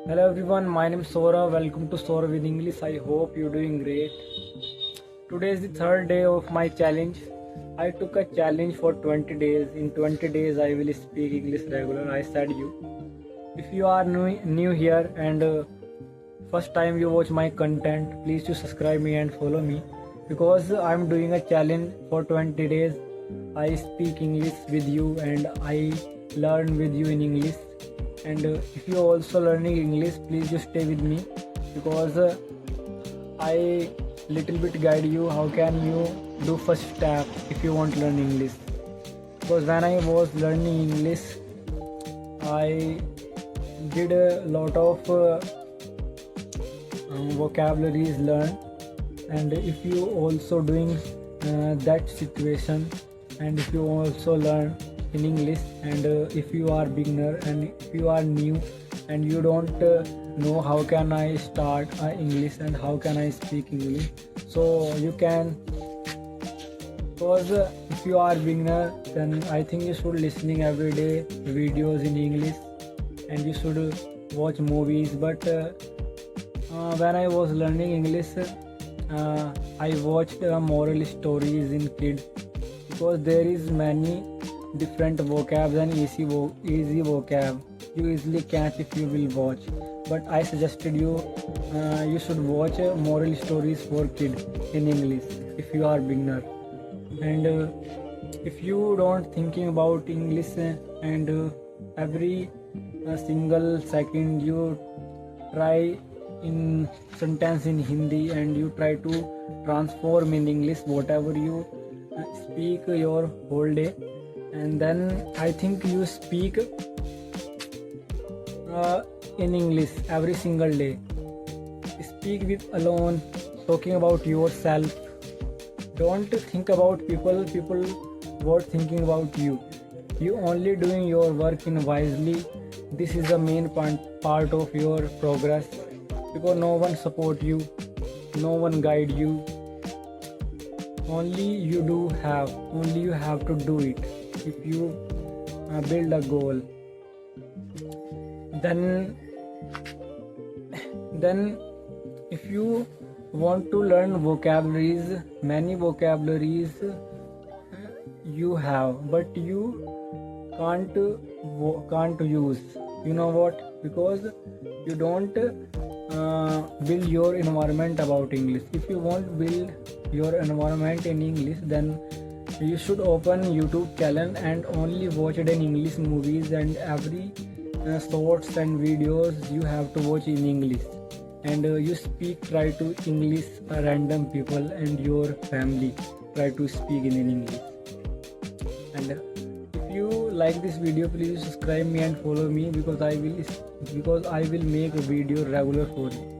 Hello everyone, my name is Sora. Welcome to Sora with English. I hope you're doing great. Today is the third day of my challenge. I took a challenge for 20 days. In 20 days, I will speak English regular. I said you. If you are new here and first time you watch my content, please to subscribe me and follow me because I'm doing a challenge for 20 days. I speak English with you and I learn with you in English. And if you are also learning English, please just stay with me because I little bit guide you how can you do first step if you want to learn English. Because when I was learning English, I did a lot of vocabularies learn, and if you also doing that situation, and if you also learn in English, and if you are beginner and if you are new and you don't know how can I start English and how can I speak English, so you can. Because if you are beginner, then I think you should listening every day videos in English and you should watch movies. But when I was learning English, I watched moral stories in kids because there is many different vocabs and easy vocab you easily catch if you will watch. But I suggested you should watch moral stories for kids in English if you are beginner. And if you don't thinking about English and every single second you try in sentence in Hindi and you try to transform in English whatever you speak your whole day, and then I think you speak in English every single day. Speak with alone, talking about yourself. Don't think about people what thinking about you. You only doing your work in wisely. This is the main part of your progress, because no one support you, no one guide you. Only you have to do it. If you build a goal, then if you want to learn vocabularies, many vocabularies you have, but you can't use. You know what? Because you don't build your environment about English. If you want to build your environment in English, then you should open YouTube channel and only watch it in English movies, and every shorts and videos you have to watch in English. And you try to English random people and your family try to speak in English. And if you like this video, please subscribe me and follow me because I will make a video regular for you.